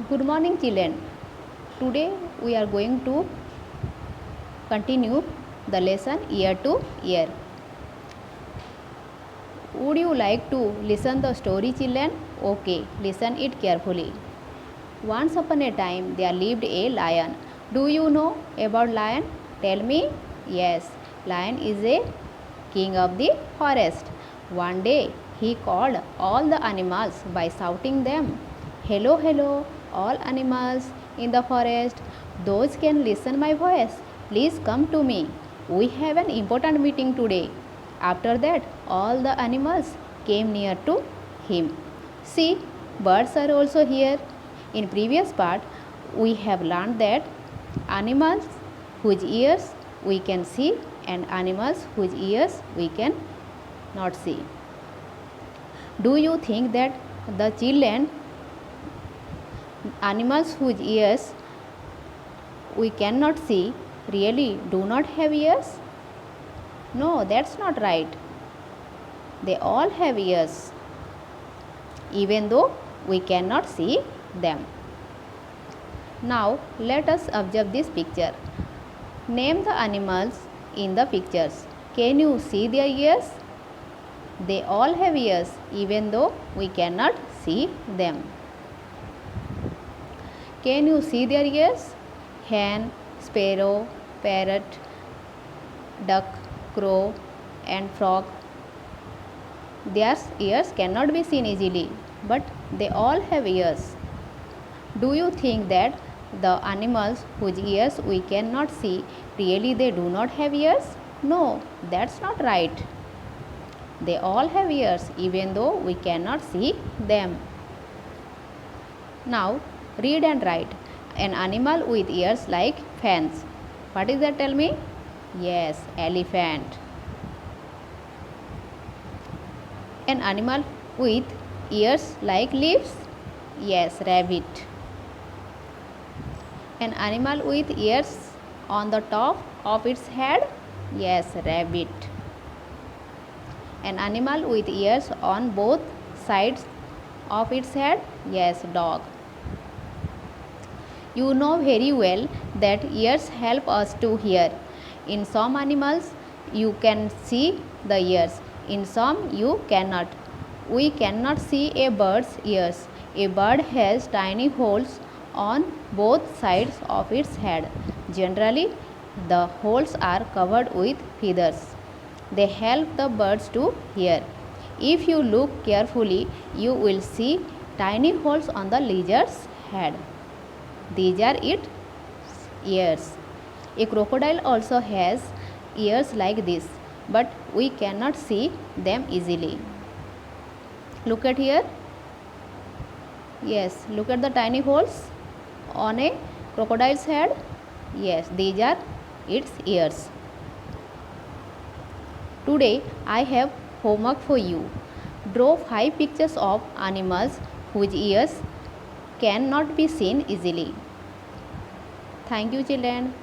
Good morning, children. Today we are going to continue the lesson year to year. Would you like to listen the story, children? Okay, listen it carefully. Once upon a time there lived a lion. Do you know about lion? Tell me. Yes, lion is a king of the forest. One day he called all the animals by shouting them. Hello, hello, all animals in the forest. Those can listen my voice. Please come to me. We have an important meeting today. After that, all the animals came near to him. See, birds are also here. In previous part, we have learned that animals whose ears we can see and animals whose ears we can not see. Do you think that the children, animals whose ears we cannot see, really do not have ears? No, that's not right. They all have ears, even though we cannot see them. Now let us observe this picture. Name the animals in the pictures. Can you see their ears? They all have ears, even though we cannot see them. Can you see their ears? Hen, sparrow, parrot, duck, crow and frog. Their ears cannot be seen easily, but they all have ears. Do you think that the animals whose ears we cannot see, really they do not have ears? No, that's not right. They all have ears, even though we cannot see them. Now read and write. An animal with ears like fans. What is that, tell me? Yes, elephant. An animal with ears like leaves? Yes, rabbit. An animal with ears on the top of its head? Yes, rabbit. An animal with ears on both sides of its head? Yes, dog. You know very well that ears help us to hear. In some animals you can see the ears, in some you cannot. We cannot see a bird's ears. A bird has tiny holes on both sides of its head. Generally, the holes are covered with feathers. They help the birds to hear. If you look carefully, you will see tiny holes on the lizard's head. These are its ears. A crocodile also has ears like this, but we cannot see them easily. Look at here. Yes, look at the tiny holes on a crocodile's head. Yes, these are its ears. Today I have homework for you. Draw 5 pictures of animals whose ears cannot be seen easily. Thank you, children.